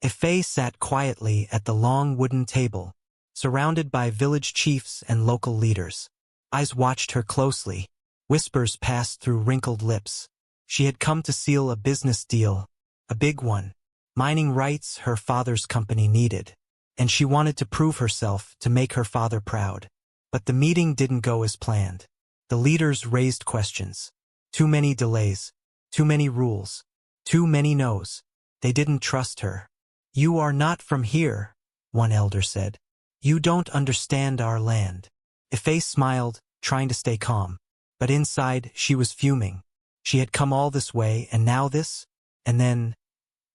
Ife sat quietly at the long wooden table, surrounded by village chiefs and local leaders. Eyes watched her closely. Whispers passed through wrinkled lips. She had come to seal a business deal, a big one. Mining rights her father's company needed. And she wanted to prove herself to make her father proud. But the meeting didn't go as planned. The leaders raised questions. Too many delays. Too many rules. Too many no's. They didn't trust her. "You are not from here," one elder said. "You don't understand our land." Ife smiled, trying to stay calm. But inside, she was fuming. She had come all this way, and now this? And then,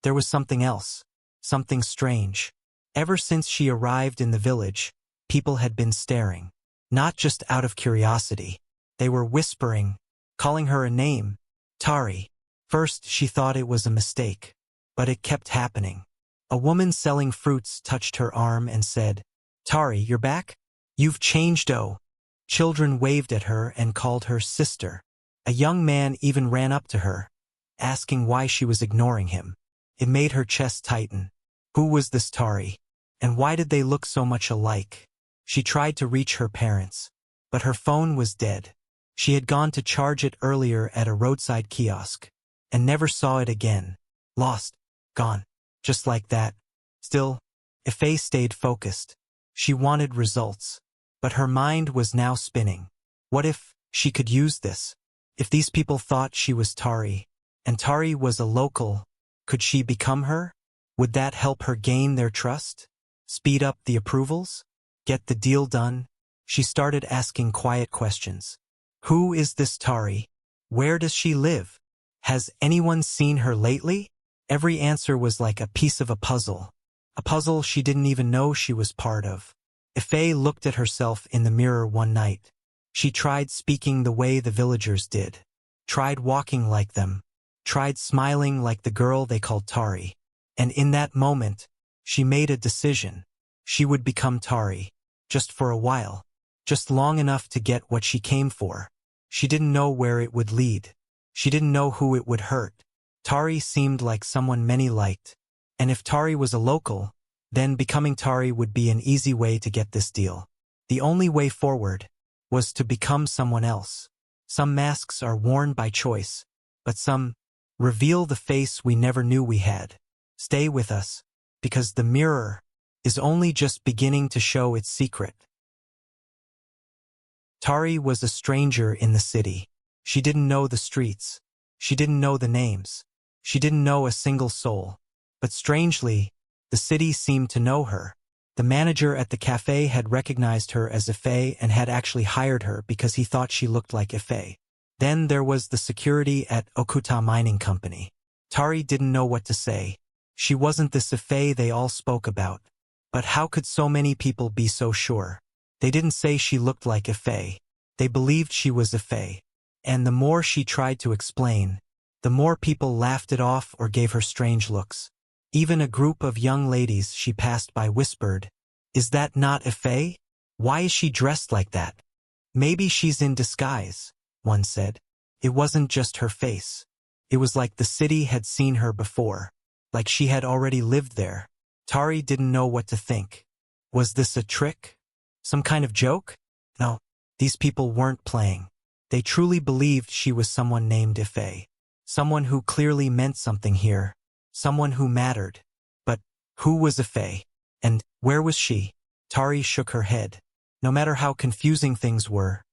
there was something else. Something strange. Ever since she arrived in the village, people had been staring. Not just out of curiosity. They were whispering, calling her a name. Tari. First, she thought it was a mistake. But it kept happening. A woman selling fruits touched her arm and said, "Tari, you're back? You've changed, oh." Children waved at her and called her sister. A young man even ran up to her, asking why she was ignoring him. It made her chest tighten. Who was this Tari? And why did they look so much alike? She tried to reach her parents, but her phone was dead. She had gone to charge it earlier at a roadside kiosk, and never saw it again. Lost. Gone. Just like that. Still, Ife stayed focused. She wanted results. But her mind was now spinning. What if she could use this? If these people thought she was Tari, and Tari was a local, could she become her? Would that help her gain their trust? Speed up the approvals? Get the deal done? She started asking quiet questions. Who is this Tari? Where does she live? Has anyone seen her lately? Every answer was like a piece of a puzzle she didn't even know she was part of. Ife looked at herself in the mirror one night. She tried speaking the way the villagers did, tried walking like them, tried smiling like the girl they called Tari. And in that moment, she made a decision. She would become Tari, just for a while, just long enough to get what she came for. She didn't know where it would lead. She didn't know who it would hurt. Tari seemed like someone many liked. And if Tari was a local, then becoming Tari would be an easy way to get this deal. The only way forward was to become someone else. Some masks are worn by choice, but some reveal the face we never knew we had. Stay with us, because the mirror is only just beginning to show its secret. Tari was a stranger in the city. She didn't know the streets. She didn't know the names. She didn't know a single soul. But strangely, the city seemed to know her. The manager at the cafe had recognized her as Ife and had actually hired her because he thought she looked like Ife. Then there was the security at Okuta Mining Company. Tari didn't know what to say. She wasn't this Ife they all spoke about. But how could so many people be so sure? They didn't say she looked like Ife. They believed she was Ife. And the more she tried to explain, the more people laughed it off or gave her strange looks. Even a group of young ladies she passed by whispered, "Is that not Ife? Why is she dressed like that?" "Maybe she's in disguise," one said. It wasn't just her face. It was like the city had seen her before, like she had already lived there. Tari didn't know what to think. Was this a trick? Some kind of joke? No, these people weren't playing. They truly believed she was someone named Ife. Someone who clearly meant something here. Someone who mattered. But who was Ife? And where was she? Tari shook her head. No matter how confusing things were,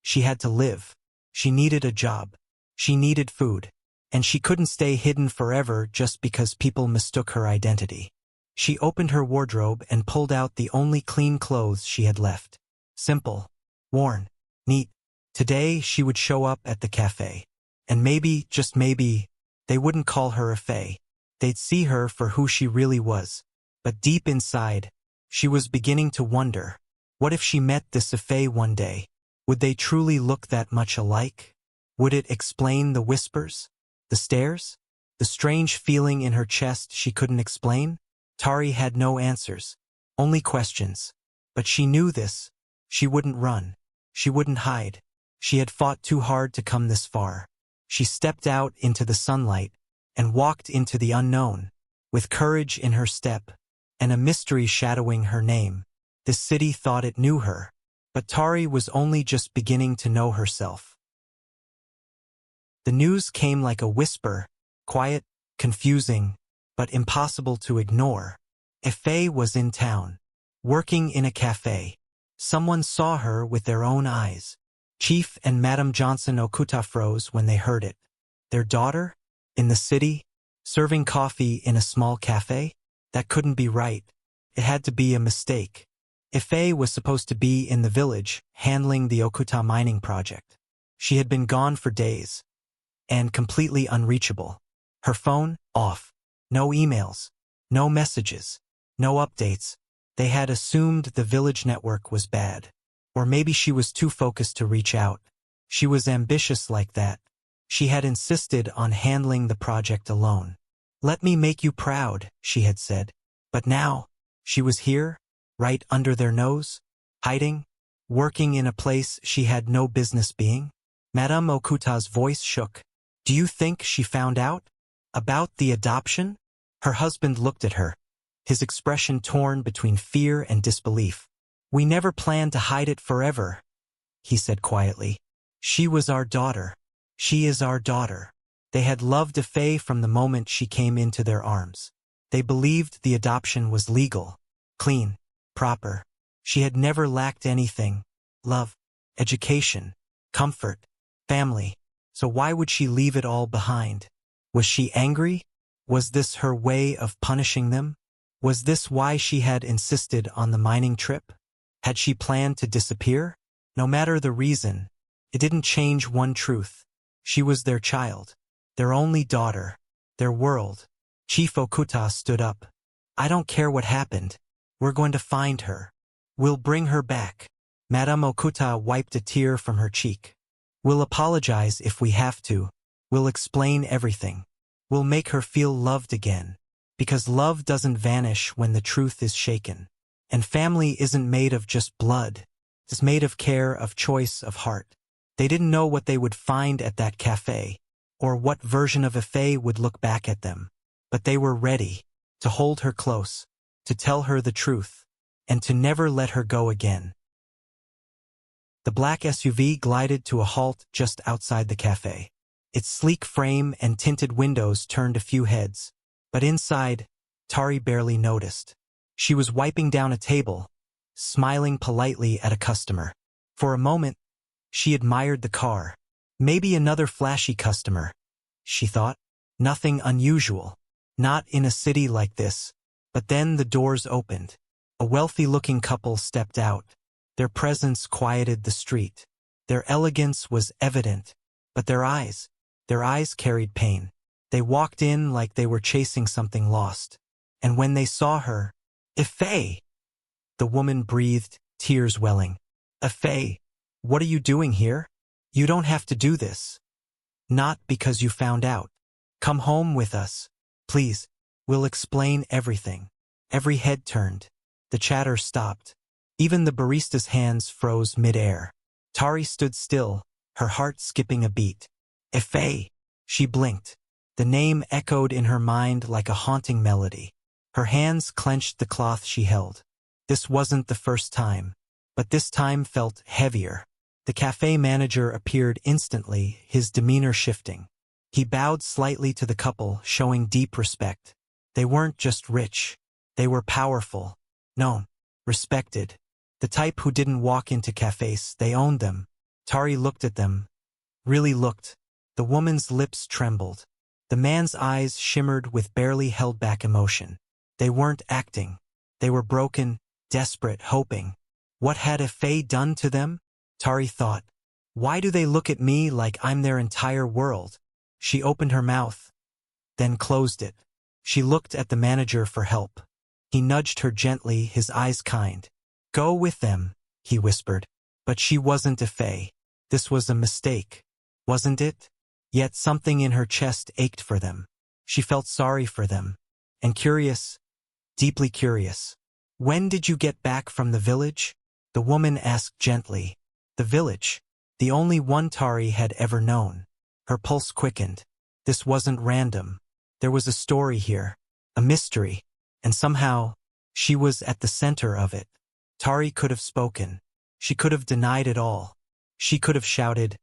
she had to live. She needed a job. She needed food. And she couldn't stay hidden forever just because people mistook her identity. She opened her wardrobe and pulled out the only clean clothes she had left. Simple, worn, neat. Today she would show up at the cafe. And maybe, just maybe, they wouldn't call her Ife. They'd see her for who she really was. But deep inside, she was beginning to wonder, what if she met this Ife one day? Would they truly look that much alike? Would it explain the whispers? The stares? The strange feeling in her chest she couldn't explain? Tari had no answers, only questions. But she knew this. She wouldn't run. She wouldn't hide. She had fought too hard to come this far. She stepped out into the sunlight and walked into the unknown. with courage in her step, and a mystery shadowing her name. The city thought it knew her, but Tari was only just beginning to know herself. The news came like a whisper, quiet, confusing, but impossible to ignore. Ife was in town, working in a cafe. Someone saw her with their own eyes. Chief and Madame Johnson Okuta froze when they heard it. Their daughter? In the city? Serving coffee in a small cafe? That couldn't be right. It had to be a mistake. Ife was supposed to be in the village, handling the Okuta mining project. She had been gone for days, and completely unreachable. Her phone, off. No emails. No messages. No updates. They had assumed the village network was bad. Or maybe she was too focused to reach out. She was ambitious like that. She had insisted on handling the project alone. "Let me make you proud," she had said. But now, she was here, right under their nose, hiding, working in a place she had no business being. Madame Okuta's voice shook. "Do you think she found out? About the adoption?" Her husband looked at her, his expression torn between fear and disbelief. "We never planned to hide it forever," he said quietly. "She was our daughter. She is our daughter." They had loved Ife from the moment she came into their arms. They believed the adoption was legal, clean, proper. She had never lacked anything: love, education, comfort, family. So why would she leave it all behind? Was she angry? Was this her way of punishing them? Was this why she had insisted on the mining trip? Had she planned to disappear? No matter the reason, it didn't change one truth. She was their child, their only daughter, their world. Chief Okuta stood up. "I don't care what happened. We're going to find her. We'll bring her back." Madame Okuta wiped a tear from her cheek. "We'll apologize if we have to. We'll explain everything. We'll make her feel loved again. Because love doesn't vanish when the truth is shaken. And family isn't made of just blood. It's made of care, of choice, of heart." They didn't know what they would find at that cafe, or what version of Ife would look back at them. But they were ready to hold her close, to tell her the truth, and to never let her go again. The black SUV glided to a halt just outside the cafe. Its sleek frame and tinted windows turned a few heads, but inside, Tari barely noticed. She was wiping down a table, smiling politely at a customer. For a moment, she admired the car. Maybe another flashy customer, she thought. Nothing unusual. Not in a city like this. But then the doors opened. A wealthy-looking couple stepped out. Their presence quieted the street. Their elegance was evident, but their eyes carried pain. They walked in like they were chasing something lost. And when they saw her, "Ife!" The woman breathed, tears welling. "Ife, what are you doing here? You don't have to do this." "Not because you found out. Come home with us. Please. We'll explain everything." Every head turned. The chatter stopped. Even the barista's hands froze mid-air. Tari stood still, her heart skipping a beat. "Ife!" She blinked. The name echoed in her mind like a haunting melody. Her hands clenched the cloth she held. This wasn't the first time, but this time felt heavier. The cafe manager appeared instantly, his demeanor shifting. He bowed slightly to the couple, showing deep respect. They weren't just rich. They were powerful, known, respected. The type who didn't walk into cafes, they owned them. Tari looked at them. Really looked. The woman's lips trembled. The man's eyes shimmered with barely held back emotion. They weren't acting. They were broken, desperate, hoping. What had Ife done to them? Tari thought. Why do they look at me like I'm their entire world? She opened her mouth, then closed it. She looked at the manager for help. He nudged her gently, his eyes kind. Go with them, he whispered. But she wasn't Ife. This was a mistake, wasn't it? Yet something in her chest ached for them. She felt sorry for them. And curious, deeply curious. When did you get back from the village? The woman asked gently. The village, the only one Tari had ever known. Her pulse quickened. This wasn't random. There was a story here. a mystery, and somehow, she was at the center of it. Tari could have spoken. She could have denied it all. She could have shouted,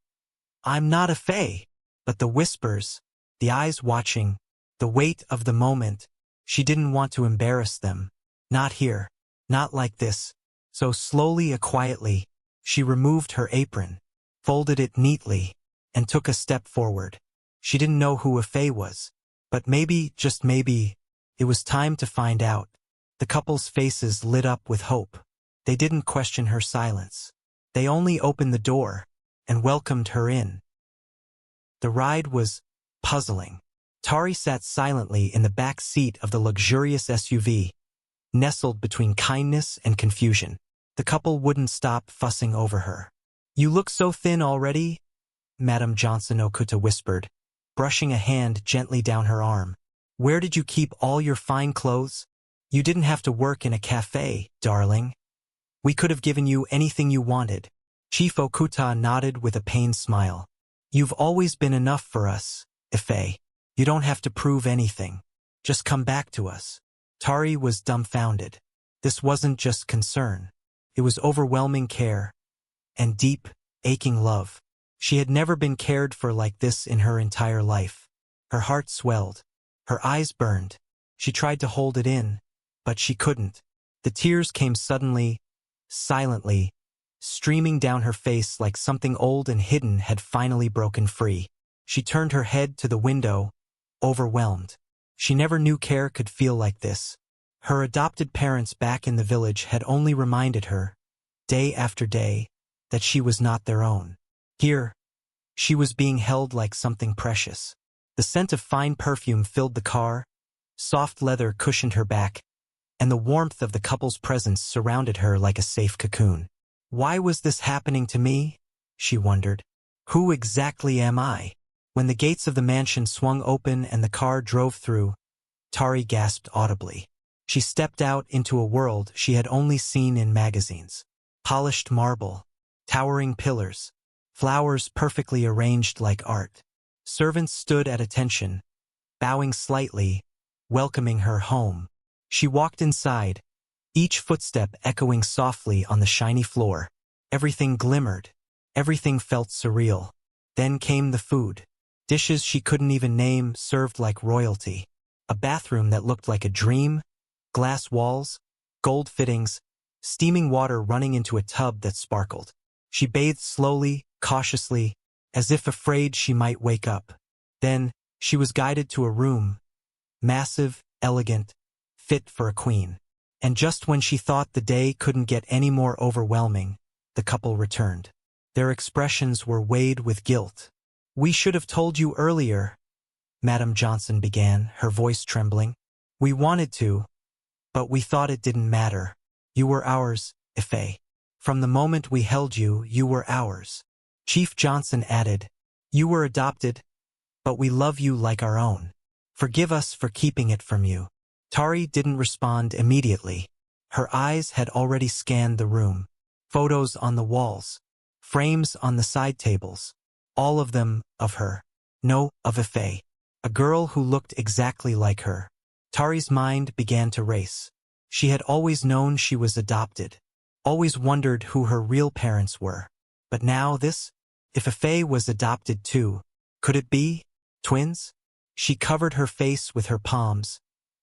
"I'm not a fae." But the whispers, the eyes watching, the weight of the moment, she didn't want to embarrass them. Not here. Not like this. So slowly and quietly, she removed her apron, folded it neatly, and took a step forward. She didn't know who a fae was. But maybe, just maybe, it was time to find out. The couple's faces lit up with hope. They didn't question her silence. They only opened the door and welcomed her in. The ride was puzzling. Tari sat silently in the back seat of the luxurious SUV, nestled between kindness and confusion. The couple wouldn't stop fussing over her. "You look so thin already," Madame Johnson Okuta whispered, brushing a hand gently down her arm. "Where did you keep all your fine clothes? You didn't have to work in a cafe, darling. We could have given you anything you wanted." Chief Okuta nodded with a pained smile. "You've always been enough for us, Ife. You don't have to prove anything. Just come back to us." Tari was dumbfounded. This wasn't just concern. It was overwhelming care and deep, aching love. She had never been cared for like this in her entire life. Her heart swelled. Her eyes burned. She tried to hold it in, but she couldn't. The tears came suddenly, silently, streaming down her face like something old and hidden had finally broken free. She turned her head to the window, overwhelmed. She never knew care could feel like this. Her adopted parents back in the village had only reminded her, day after day, that she was not their own. Here, she was being held like something precious. The scent of fine perfume filled the car, soft leather cushioned her back, and the warmth of the couple's presence surrounded her like a safe cocoon. Why was this happening to me? She wondered. Who exactly am I? When the gates of the mansion swung open and the car drove through, Tari gasped audibly. She stepped out into a world she had only seen in magazines. Polished marble, towering pillars, flowers perfectly arranged like art. Servants stood at attention, bowing slightly, welcoming her home. She walked inside, each footstep echoing softly on the shiny floor. Everything glimmered. Everything felt surreal. Then came the food. Dishes she couldn't even name served like royalty. A bathroom that looked like a dream, glass walls, gold fittings, steaming water running into a tub that sparkled. She bathed slowly, cautiously, as if afraid she might wake up. Then, she was guided to a room, massive, elegant, fit for a queen. And just when she thought the day couldn't get any more overwhelming, the couple returned. Their expressions were weighed with guilt. "We should have told you earlier," Madame Johnson began, her voice trembling. "We wanted to, but we thought it didn't matter. You were ours, Ife. From the moment we held you, you were ours." Chief Johnson added, "You were adopted, but we love you like our own. Forgive us for keeping it from you." Tari didn't respond immediately. Her eyes had already scanned the room. Photos on the walls, frames on the side tables, all of them of her. No, of Ife, a girl who looked exactly like her. Tari's mind began to race. She had always known she was adopted, always wondered who her real parents were. But now this? If Ife was adopted too, could it be twins? She covered her face with her palms,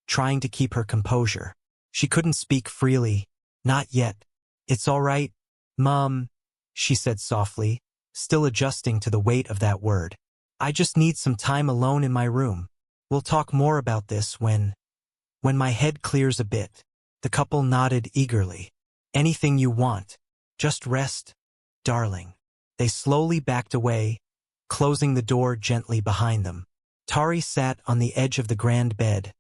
trying to keep her composure. She couldn't speak freely. Not yet. "It's all right, Mom," she said softly, still adjusting to the weight of that word. "I just need some time alone in my room. We'll talk more about this when my head clears a bit." The couple nodded eagerly. "Anything you want. Just rest, darling." They slowly backed away, closing the door gently behind them. Tari sat on the edge of the grand bed,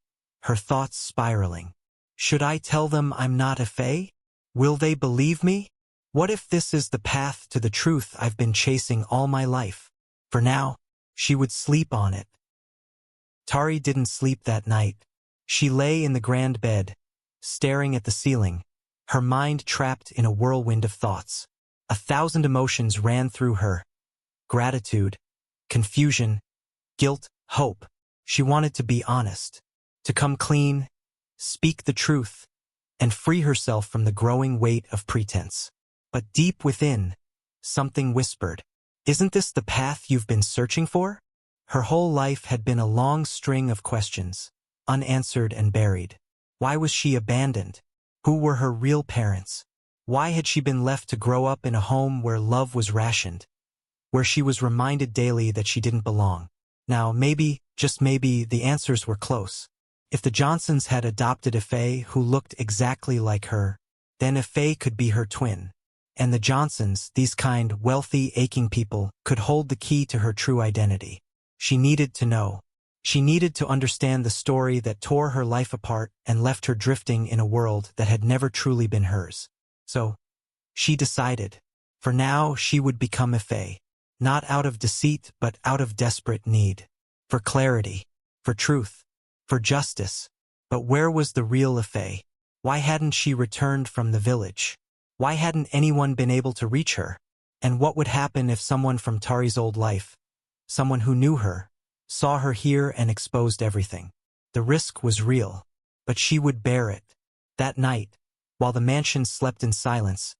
her thoughts spiraling. Should I tell them I'm not a fae? Will they believe me? What if this is the path to the truth I've been chasing all my life? For now, she would sleep on it. Tari didn't sleep that night. She lay in the grand bed, staring at the ceiling, her mind trapped in a whirlwind of thoughts. 1,000 emotions ran through her. Gratitude, confusion, guilt, hope. She wanted to be honest. to come clean, speak the truth, and free herself from the growing weight of pretense. But deep within, something whispered, "Isn't this the path you've been searching for?" Her whole life had been a long string of questions, unanswered and buried. Why was she abandoned? Who were her real parents? Why had she been left to grow up in a home where love was rationed, where she was reminded daily that she didn't belong? Now, maybe, just maybe, the answers were close. If the Johnsons had adopted a Faye who looked exactly like her, then a Faye could be her twin. And the Johnsons, these kind, wealthy, aching people, could hold the key to her true identity. She needed to know. She needed to understand the story that tore her life apart and left her drifting in a world that had never truly been hers. So, she decided. For now, she would become a Faye. Not out of deceit, but out of desperate need. For clarity. For truth. For justice. But where was the real Faye? Why hadn't she returned from the village? Why hadn't anyone been able to reach her? And what would happen if someone from Tari's old life, someone who knew her, saw her here and exposed everything? The risk was real, but she would bear it. That night, while the mansion slept in silence,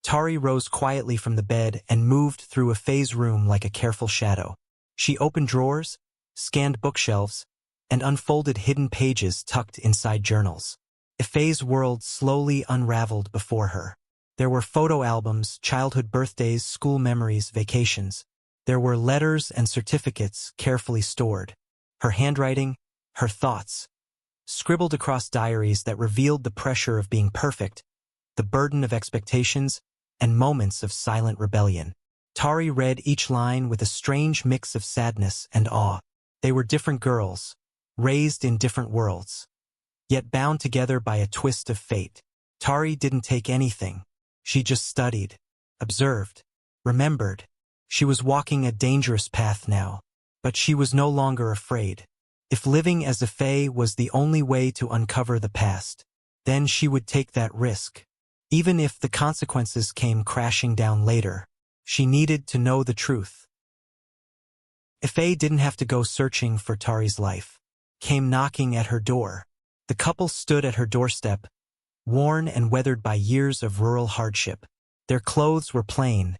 Tari rose quietly from the bed and moved through a Faye's room like a careful shadow. She opened drawers, scanned bookshelves, and unfolded hidden pages tucked inside journals. A Faye's world slowly unraveled before her. There were photo albums, childhood birthdays, school memories, vacations. There were letters and certificates carefully stored. Her handwriting, her thoughts, scribbled across diaries that revealed the pressure of being perfect, the burden of expectations, and moments of silent rebellion. Tari read each line with a strange mix of sadness and awe. They were different girls, raised in different worlds, yet bound together by a twist of fate. Tari didn't take anything. She just studied, observed, remembered. She was walking a dangerous path now, but she was no longer afraid. If living as a Faye was the only way to uncover the past, then she would take that risk. Even if the consequences came crashing down later, she needed to know the truth. A Faye didn't have to go searching for Tari's life. Came knocking at her door. The couple stood at her doorstep, worn and weathered by years of rural hardship. Their clothes were plain,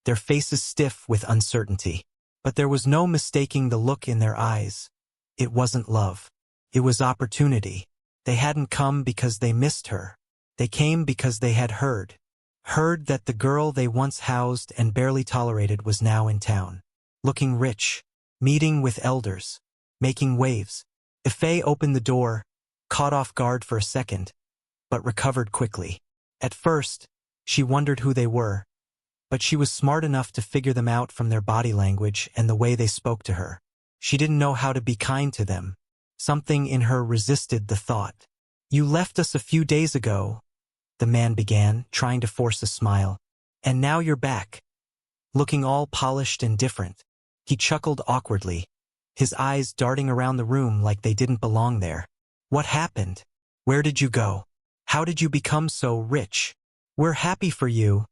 their faces stiff with uncertainty. But there was no mistaking the look in their eyes. It wasn't love. It was opportunity. They hadn't come because they missed her. They came because they had heard. Heard that the girl they once housed and barely tolerated was now in town. Looking rich, meeting with elders, making waves. A Faye opened the door, caught off guard for a second, but recovered quickly. At first, she wondered who they were, but she was smart enough to figure them out from their body language and the way they spoke to her. She didn't know how to be kind to them. Something in her resisted the thought. "You left us a few days ago," the man began, trying to force a smile. "And now you're back, looking all polished and different." He chuckled awkwardly, his eyes darting around the room like they didn't belong there. "What happened? Where did you go? How did you become so rich?" "We're happy for you,"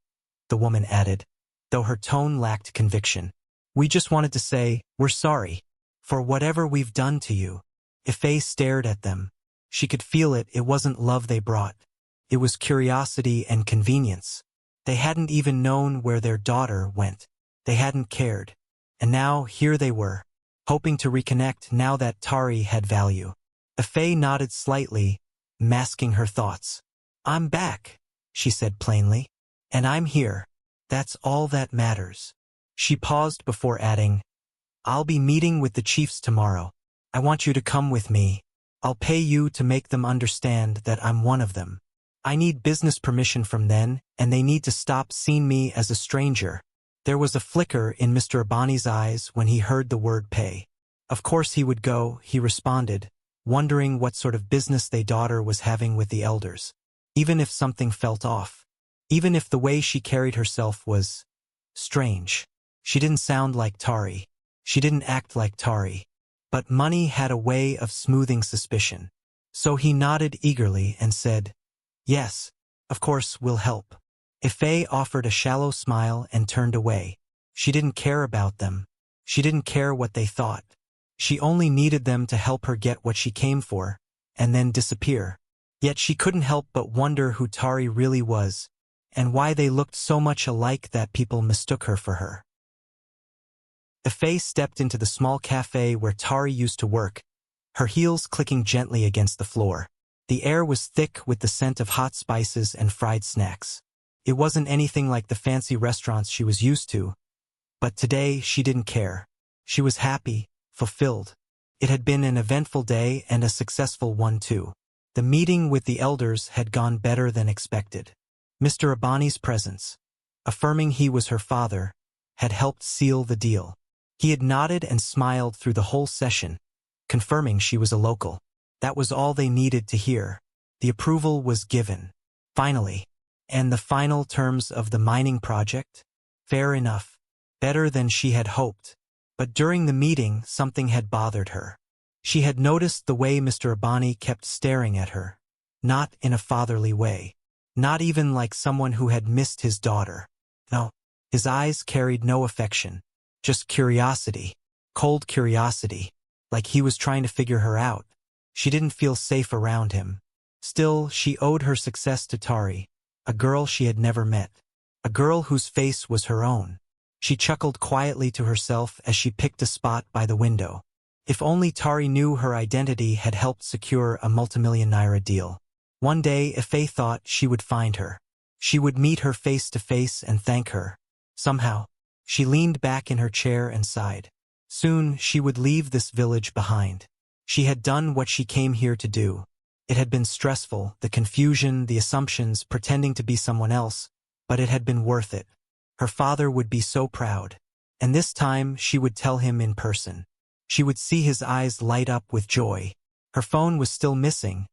the woman added, though her tone lacked conviction. "We just wanted to say, we're sorry for whatever we've done to you." Faye stared at them. She could feel it. It wasn't love they brought. It was curiosity and convenience. They hadn't even known where their daughter went. They hadn't cared. And now, here they were, hoping to reconnect now that Tari had value. Faye nodded slightly, masking her thoughts. "I'm back," she said plainly. "And I'm here. That's all that matters." She paused before adding, "I'll be meeting with the chiefs tomorrow. I want you to come with me. I'll pay you to make them understand that I'm one of them. I need business permission from them, and they need to stop seeing me as a stranger." There was a flicker in Mr. Abani's eyes when he heard the word pay. Of course he would go, he responded, wondering what sort of business their daughter was having with the elders. Even if something felt off. Even if the way she carried herself was strange. She didn't sound like Tari. She didn't act like Tari. But money had a way of smoothing suspicion. So he nodded eagerly and said, "Yes, of course, we'll help." Faye offered a shallow smile and turned away. She didn't care about them. She didn't care what they thought. She only needed them to help her get what she came for, and then disappear. Yet she couldn't help but wonder who Tari really was, and why they looked so much alike that people mistook her for her. Faye stepped into the small cafe where Tari used to work, her heels clicking gently against the floor. The air was thick with the scent of hot spices and fried snacks. It wasn't anything like the fancy restaurants she was used to, but today she didn't care. She was happy, fulfilled. It had been an eventful day and a successful one too. The meeting with the elders had gone better than expected. Mr. Abani's presence, affirming he was her father, had helped seal the deal. He had nodded and smiled through the whole session, confirming she was a local. That was all they needed to hear. The approval was given. Finally. And the final terms of the mining project? Fair enough. Better than she had hoped. But during the meeting, something had bothered her. She had noticed the way Mr. Abani kept staring at her. Not in a fatherly way. Not even like someone who had missed his daughter. No. His eyes carried no affection. Just curiosity. Cold curiosity. Like he was trying to figure her out. She didn't feel safe around him. Still, she owed her success to Tari, a girl she had never met. A girl whose face was her own. She chuckled quietly to herself as she picked a spot by the window. If only Tari knew her identity had helped secure a multimillion naira deal. One day, Ife thought she would find her. She would meet her face to face and thank her. Somehow, she leaned back in her chair and sighed. Soon, she would leave this village behind. She had done what she came here to do. It had been stressful, the confusion, the assumptions, pretending to be someone else, but it had been worth it. Her father would be so proud. And this time, she would tell him in person. She would see his eyes light up with joy. Her phone was still missing,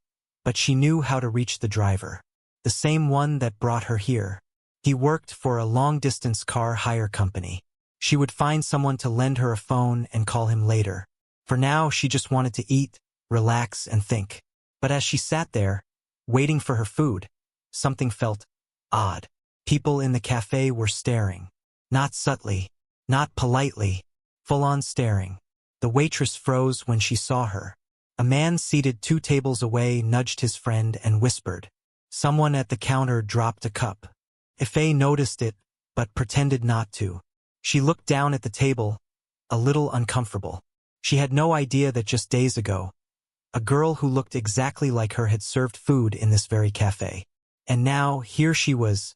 but she knew how to reach the driver. The same one that brought her here. He worked for a long-distance car hire company. She would find someone to lend her a phone and call him later. For now, she just wanted to eat, relax, and think. But as she sat there, waiting for her food, something felt odd. People in the cafe were staring. Not subtly, not politely, full-on staring. The waitress froze when she saw her. A man seated 2 tables away nudged his friend and whispered. Someone at the counter dropped a cup. Ife noticed it, but pretended not to. She looked down at the table, a little uncomfortable. She had no idea that just days ago, a girl who looked exactly like her had served food in this very cafe. And now, here she was,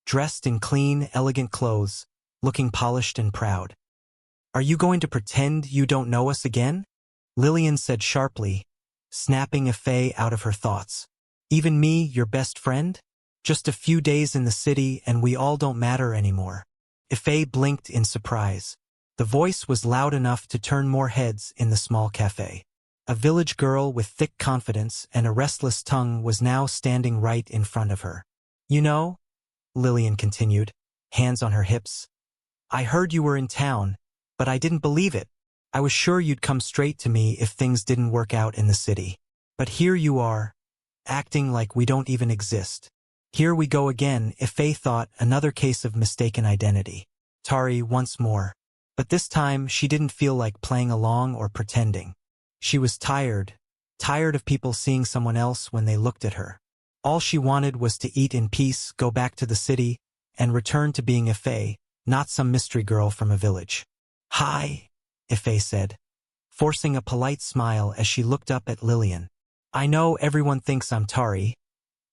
dressed in clean, elegant clothes, looking polished and proud. "Are you going to pretend you don't know us again?" Lillian said sharply, snapping Ife out of her thoughts. "Even me, your best friend? Just a few days in the city and we all don't matter anymore." Ife blinked in surprise. The voice was loud enough to turn more heads in the small cafe. A village girl with thick confidence and a restless tongue was now standing right in front of her. "You know," Lillian continued, hands on her hips, "I heard you were in town, but I didn't believe it. I was sure you'd come straight to me if things didn't work out in the city. But here you are, acting like we don't even exist." Here we go again, Ife thought, another case of mistaken identity. Tari once more. But this time, she didn't feel like playing along or pretending. She was tired of people seeing someone else when they looked at her. All she wanted was to eat in peace, go back to the city, and return to being Ife, not some mystery girl from a village. "Hi," Ife said, forcing a polite smile as she looked up at Lillian. "I know everyone thinks I'm Tari,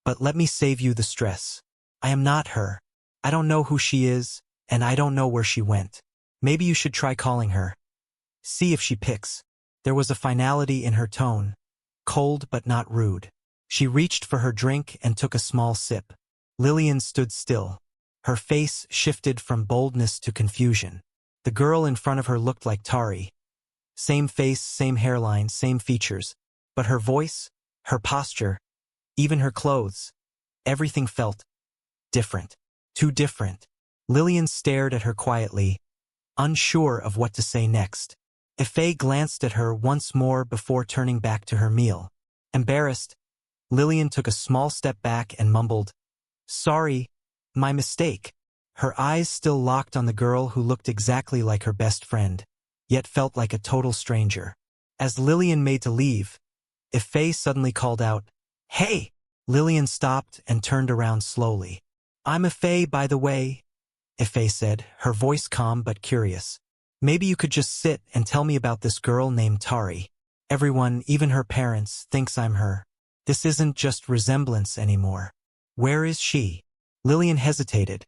but let me save you the stress. I am not her. I don't know who she is, and I don't know where she went. Maybe you should try calling her. See if she picks." There was a finality in her tone, cold but not rude. She reached for her drink and took a small sip. Lillian stood still. Her face shifted from boldness to confusion. The girl in front of her looked like Tari. Same face, same hairline, same features. But her voice, her posture, even her clothes, everything felt different. Too different. Lillian stared at her quietly, unsure of what to say next. Ife glanced at her once more before turning back to her meal. Embarrassed, Lillian took a small step back and mumbled, "Sorry, my mistake." Her eyes still locked on the girl who looked exactly like her best friend, yet felt like a total stranger. As Lillian made to leave, Ife suddenly called out, "Hey!" Lillian stopped and turned around slowly. "I'm Ife, by the way," Ife said, her voice calm but curious. "Maybe you could just sit and tell me about this girl named Tari. Everyone, even her parents, thinks I'm her. This isn't just resemblance anymore. Where is she?" Lillian hesitated,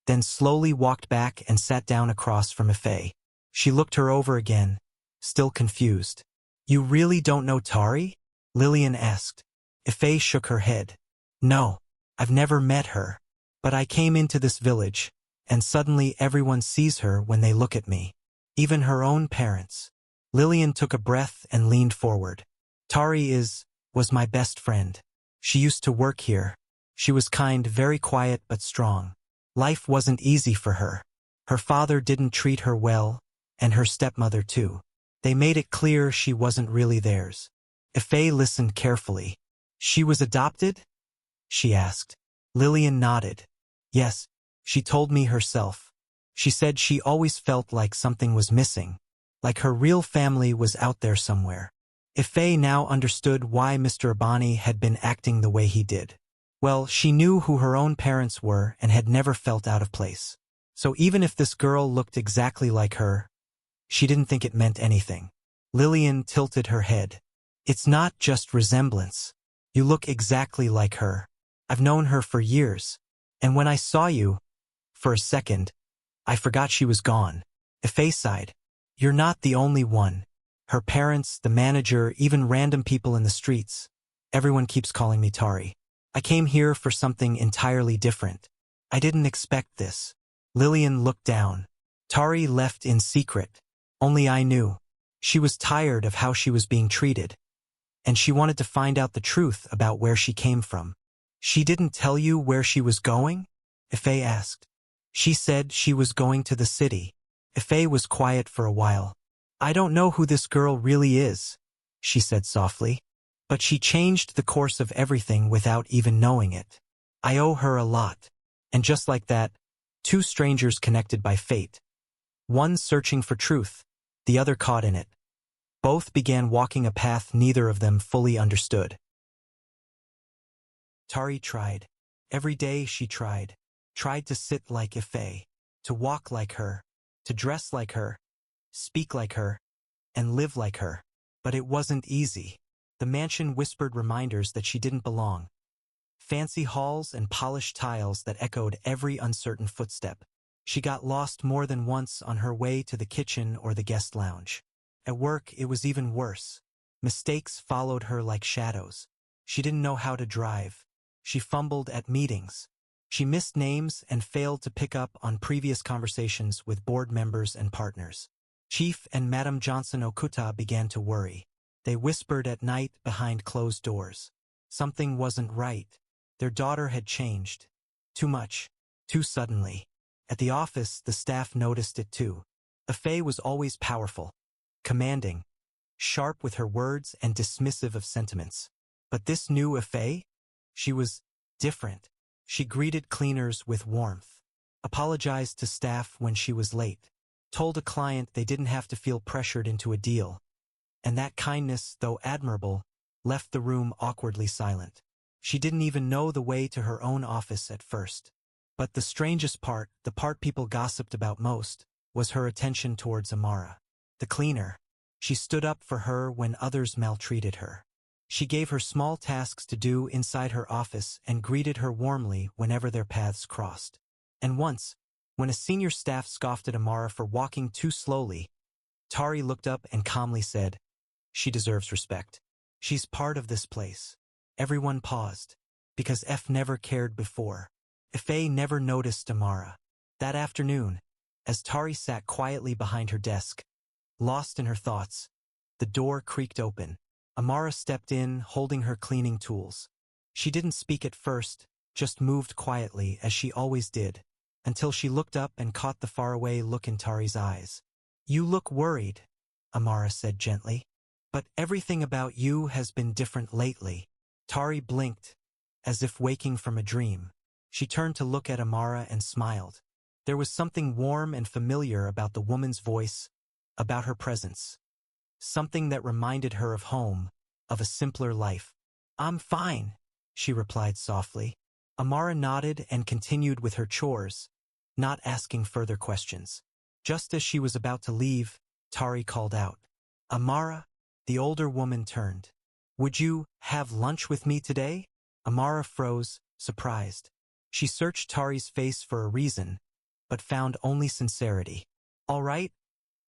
then slowly walked back and sat down across from Ife. She looked her over again, still confused. "You really don't know Tari?" Lillian asked. Ife shook her head. "No, I've never met her. But I came into this village, and suddenly everyone sees her when they look at me. Even her own parents." Lillian took a breath and leaned forward. "Tari was my best friend. She used to work here. She was kind, very quiet but strong. Life wasn't easy for her. Her father didn't treat her well, and her stepmother too. They made it clear she wasn't really theirs." Ife listened carefully. "She was adopted?" she asked. Lillian nodded. "Yes, she told me herself. She said she always felt like something was missing, like her real family was out there somewhere." Ife now understood why Mr. Abani had been acting the way he did. Well, she knew who her own parents were and had never felt out of place. So even if this girl looked exactly like her, she didn't think it meant anything. Lillian tilted her head. "It's not just resemblance. You look exactly like her. I've known her for years. And when I saw you, for a second, I forgot she was gone." Ife sighed. "You're not the only one. Her parents, the manager, even random people in the streets. Everyone keeps calling me Tari. I came here for something entirely different. I didn't expect this." Lillian looked down. "Tari left in secret. Only I knew. She was tired of how she was being treated, and she wanted to find out the truth about where she came from." "She didn't tell you where she was going?" Ife asked. "She said she was going to the city." Ife was quiet for a while. "I don't know who this girl really is," she said softly. "But she changed the course of everything without even knowing it. I owe her a lot." And just like that, two strangers connected by fate. One searching for truth, the other caught in it. Both began walking a path neither of them fully understood. Tari tried. Every day she tried to sit like Ife, to walk like her, to dress like her, speak like her, and live like her. But it wasn't easy. The mansion whispered reminders that she didn't belong. Fancy halls and polished tiles that echoed every uncertain footstep. She got lost more than once on her way to the kitchen or the guest lounge. At work, it was even worse. Mistakes followed her like shadows. She didn't know how to drive. She fumbled at meetings. She missed names and failed to pick up on previous conversations with board members and partners. Chief and Madam Johnson Okuta began to worry. They whispered at night behind closed doors. Something wasn't right. Their daughter had changed. Too much. Too suddenly. At the office, the staff noticed it too. Ife was always powerful, commanding, sharp with her words and dismissive of sentiments. But this new Ife? She was different. She greeted cleaners with warmth, apologized to staff when she was late, told a client they didn't have to feel pressured into a deal. And that kindness, though admirable, left the room awkwardly silent. She didn't even know the way to her own office at first. But the strangest part, the part people gossiped about most, was her attention towards Amara, the cleaner. She stood up for her when others maltreated her. She gave her small tasks to do inside her office and greeted her warmly whenever their paths crossed. And once, when a senior staff scoffed at Amara for walking too slowly, Tari looked up and calmly said, "She deserves respect. She's part of this place." Everyone paused, because F never cared before. Ife never noticed Amara. That afternoon, as Tari sat quietly behind her desk, lost in her thoughts, the door creaked open. Amara stepped in, holding her cleaning tools. She didn't speak at first, just moved quietly, as she always did, until she looked up and caught the faraway look in Tari's eyes. "You look worried," Amara said gently. "But everything about you has been different lately." Tari blinked, as if waking from a dream. She turned to look at Amara and smiled. There was something warm and familiar about the woman's voice, about her presence. Something that reminded her of home, of a simpler life. "I'm fine," she replied softly. Amara nodded and continued with her chores, not asking further questions. Just as she was about to leave, Tari called out. "Amara?" The older woman turned. "Would you have lunch with me today?" Amara froze, surprised. She searched Tari's face for a reason, but found only sincerity. "All right,"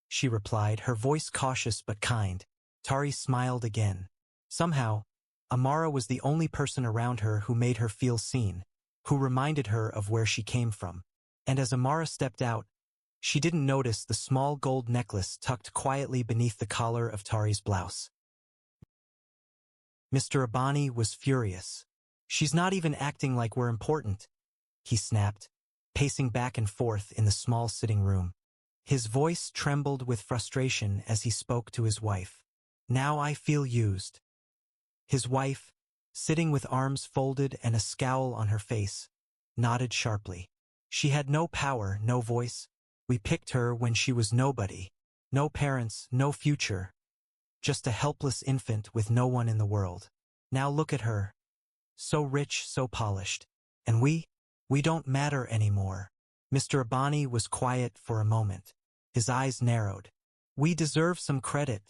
she replied, her voice cautious but kind. Tari smiled again. Somehow, Amara was the only person around her who made her feel seen, who reminded her of where she came from. And as Amara stepped out, she didn't notice the small gold necklace tucked quietly beneath the collar of Tari's blouse. Mr. Abani was furious. "She's not even acting like we're important," he snapped, pacing back and forth in the small sitting room. His voice trembled with frustration as he spoke to his wife. "Now I feel used." His wife, sitting with arms folded and a scowl on her face, nodded sharply. "She had no power, no voice. We picked her when she was nobody. No parents, no future. Just a helpless infant with no one in the world. Now look at her. So rich, so polished. And we don't matter anymore." Mr. Abani was quiet for a moment. His eyes narrowed. "We deserve some credit,"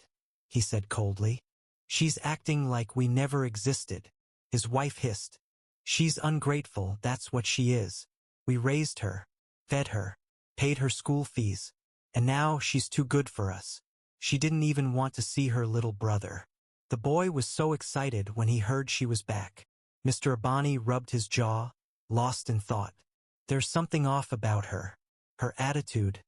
he said coldly. "She's acting like we never existed." His wife hissed. "She's ungrateful, that's what she is. We raised her, fed her, paid her school fees, and now she's too good for us. She didn't even want to see her little brother." The boy was so excited when he heard she was back. Mr. Abani rubbed his jaw, lost in thought. There's something off about her. Her attitude,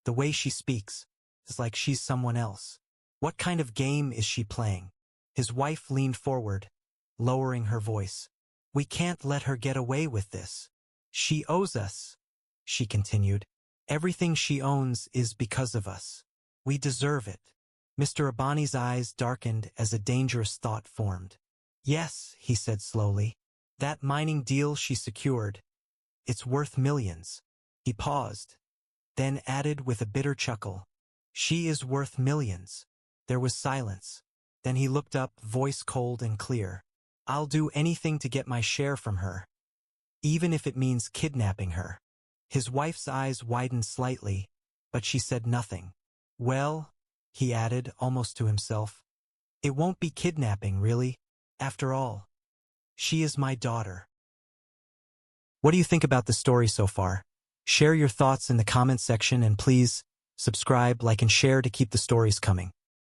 the way she speaks, is like she's someone else. What kind of game is she playing? His wife leaned forward, lowering her voice. "We can't let her get away with this. She owes us," she continued. "Everything she owns is because of us. We deserve it." Mr. Abani's eyes darkened as a dangerous thought formed. "Yes," he said slowly. "That mining deal she secured, it's worth millions." He paused, then added with a bitter chuckle, "She is worth millions." There was silence. Then he looked up, voice cold and clear. "I'll do anything to get my share from her, even if it means kidnapping her." His wife's eyes widened slightly, but she said nothing. "Well," he added, almost to himself, "it won't be kidnapping, really. After all, she is my daughter." What do you think about the story so far? Share your thoughts in the comments section and please subscribe, like, and share to keep the stories coming.